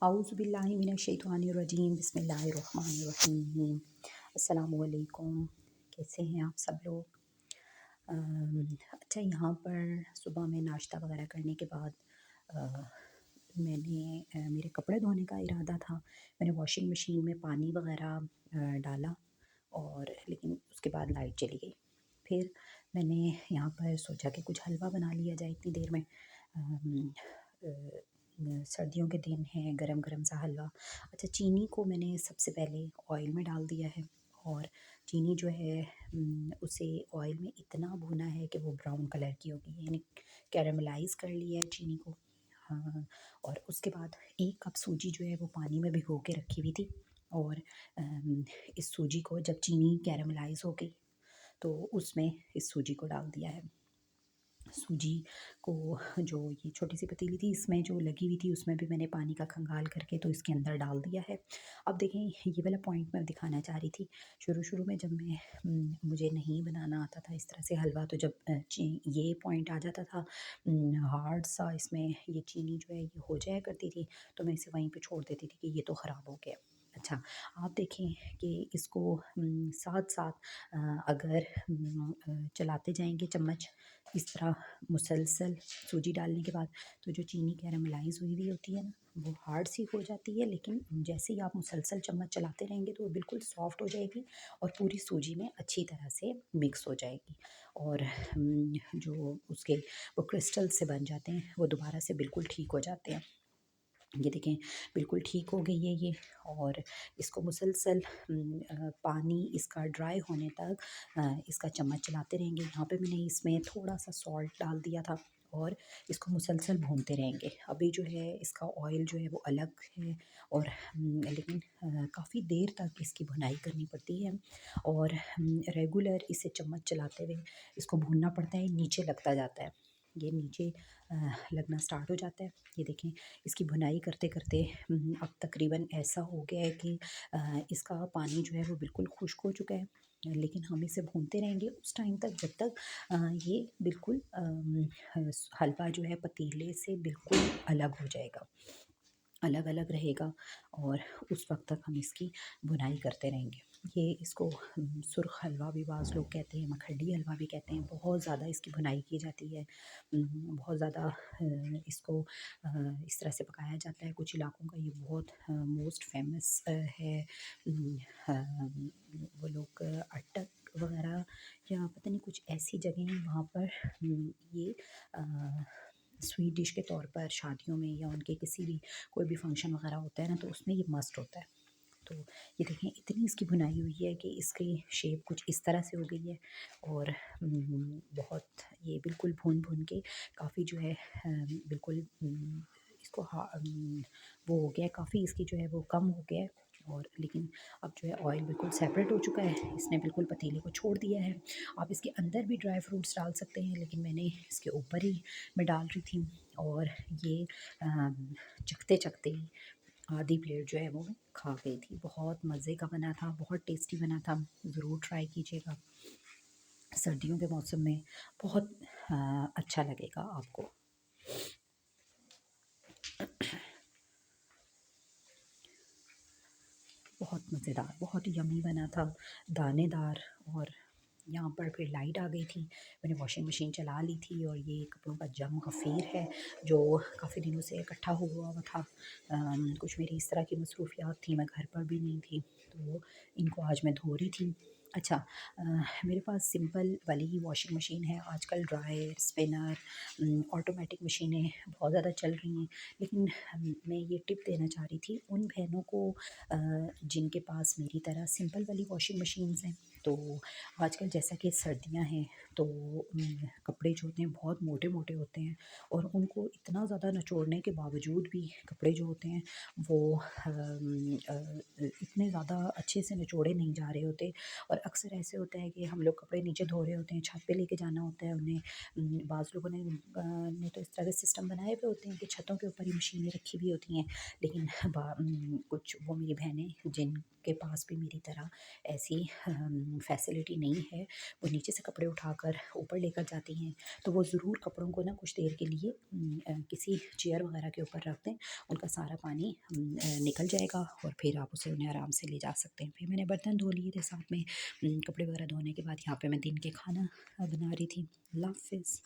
आऊज़ुबिल्लाहि मिनश्शैतानिर्रजीम बिस्मिल्लाहिर्रहमानिर्रहीम। अस्सलामुअलैकुम। कैसे हैं आप सब लोग? अच्छा, यहाँ पर सुबह में नाश्ता वगैरह करने के बाद मैंने मेरे कपड़े धोने का इरादा था। मैंने वॉशिंग मशीन में पानी वगैरह डाला और लेकिन उसके बाद लाइट चली गई। फिर मैंने यहाँ पर सोचा कि कुछ हलवा बना लिया जाए इतनी देर में। सर्दियों के दिन हैं, गरम गरम सा हलवा। अच्छा, चीनी को मैंने सबसे पहले ऑयल में डाल दिया है और चीनी जो है उसे ऑयल में इतना भुना है कि वो ब्राउन कलर की होगी, यानी कैरमलाइज़ कर लिया है चीनी को। हाँ, और उसके बाद 1 कप सूजी जो है वो पानी में भिगो के रखी हुई थी और इस सूजी को जब चीनी कैरमलाइज़ हो गई तो उसमें इस सूजी को डाल दिया है। सूजी को, जो ये छोटी सी पतीली थी इसमें जो लगी हुई थी, उसमें भी मैंने पानी का खंगाल करके तो इसके अंदर डाल दिया है। अब देखें, ये वाला पॉइंट मैं दिखाना चाह रही थी। शुरू में जब मुझे नहीं बनाना आता था इस तरह से हलवा, तो जब ये पॉइंट आ जाता था हार्ड सा, इसमें ये चीनी जो है ये हो जाया करती थी, तो मैं इसे वहीं पे छोड़ देती थी कि ये तो ख़राब हो गया। अच्छा, आप देखें कि इसको साथ साथ अगर चलाते जाएंगे चम्मच इस तरह मुसलसल सूजी डालने के बाद, तो जो चीनी कैरमलाइज़ हुई हुई होती है ना, वो हार्ड सी हो जाती है, लेकिन जैसे ही आप मुसलसल चम्मच चलाते रहेंगे तो वो बिल्कुल सॉफ्ट हो जाएगी और पूरी सूजी में अच्छी तरह से मिक्स हो जाएगी। और जो उसके वो क्रिस्टल से बन जाते हैं वो दोबारा से बिल्कुल ठीक हो जाते हैं। ये देखें, बिल्कुल ठीक हो गई है ये। और इसको मुसलसल पानी इसका ड्राई होने तक इसका चम्मच चलाते रहेंगे। यहाँ पे मैंने इसमें थोड़ा सा सॉल्ट डाल दिया था और इसको मुसलसल भूनते रहेंगे। अभी जो है इसका ऑयल जो है वो अलग है और लेकिन काफ़ी देर तक इसकी भुनाई करनी पड़ती है और रेगुलर इसे चम्मच चलाते हुए इसको भूनना पड़ता है। नीचे लगता जाता है, ये नीचे लगना स्टार्ट हो जाता है। ये देखें, इसकी भुनाई करते करते अब तकरीबन ऐसा हो गया है कि इसका पानी जो है वो बिल्कुल खुश्क हो चुका है, लेकिन हम इसे भूनते रहेंगे उस टाइम तक जब तक ये बिल्कुल हलवा जो है पतीले से बिल्कुल अलग हो जाएगा, अलग अलग रहेगा और उस वक्त तक हम इसकी बुनाई करते रहेंगे। ये इसको सुर्ख हलवा भी बाज़ लोग कहते हैं, मखडी हलवा भी कहते हैं। बहुत ज़्यादा इसकी बुनाई की जाती है, बहुत ज़्यादा इसको इस तरह से पकाया जाता है। कुछ इलाकों का ये बहुत मोस्ट फेमस है। वो लोग अटक वगैरह या पता नहीं कुछ ऐसी जगह हैं वहाँ पर ये स्वीट डिश के तौर पर शादियों में या उनके किसी भी कोई भी फंक्शन वगैरह होता है ना, तो उसमें ये मस्ट होता है। तो ये देखें, इतनी इसकी भुनाई हुई है कि इसकी शेप कुछ इस तरह से हो गई है और बहुत ये बिल्कुल भून भून के काफ़ी जो है बिल्कुल इसको वो हो गया है, काफ़ी इसकी जो है वो कम हो गया है। और लेकिन अब जो है ऑयल बिल्कुल सेपरेट हो चुका है, इसने बिल्कुल पतीले को छोड़ दिया है। आप इसके अंदर भी ड्राई फ्रूट्स डाल सकते हैं, लेकिन मैंने इसके ऊपर ही मैं डाल रही थी और ये चखते चखते ही आधी प्लेट जो है वो खा गई थी। बहुत मज़े का बना था, बहुत टेस्टी बना था। ज़रूर ट्राई कीजिएगा, सर्दियों के मौसम में बहुत अच्छा लगेगा आपको। बहुत मज़ेदार, बहुत यम्मी बना था, दानेदार। और यहाँ पर फिर लाइट आ गई थी, मैंने वॉशिंग मशीन चला ली थी और ये कपड़ों का जम गफ़ीर है जो काफ़ी दिनों से इकट्ठा हुआ हुआ था। कुछ मेरी इस तरह की मसरूफ़ियात थी, मैं घर पर भी नहीं थी, तो इनको आज मैं धो रही थी। अच्छा, मेरे पास सिंपल वाली ही वॉशिंग मशीन है। आजकल ड्रायर, स्पिनर, ऑटोमेटिक मशीनें बहुत ज़्यादा चल रही हैं, लेकिन मैं ये टिप देना चाह रही थी उन बहनों को जिनके पास मेरी तरह सिंपल वाली वॉशिंग मशीन्स हैं। तो आजकल जैसा कि सर्दियां हैं तो कपड़े जो होते हैं बहुत मोटे मोटे होते हैं और उनको इतना ज़्यादा निचोड़ने के बावजूद भी कपड़े जो होते हैं वो इतने ज़्यादा अच्छे से निचोड़े नहीं जा रहे होते। और अक्सर ऐसे होता है कि हम लोग कपड़े नीचे धो रहे होते हैं, छत पे लेके जाना होता है उन्हें। बाज़ लोगों ने तो इस तरह के सिस्टम बनाए हुए होते हैं कि छतों के ऊपर ही मशीनें रखी हुई होती हैं, लेकिन कुछ वो मेरी बहनें जिनके पास भी मेरी तरह ऐसी फैसिलिटी नहीं है, वो नीचे से कपड़े उठाकर ऊपर लेकर जाती हैं, तो वो ज़रूर कपड़ों को ना कुछ देर के लिए किसी चेयर वगैरह के ऊपर रख दें, उनका सारा पानी निकल जाएगा और फिर आप उसे उन्हें आराम से ले जा सकते हैं। फिर मैंने बर्तन धो लिए थे साथ में, कपड़े वगैरह धोने के बाद यहाँ पे मैं दिन के खाना बना रही थी। अल्लाह हाफ़िज़।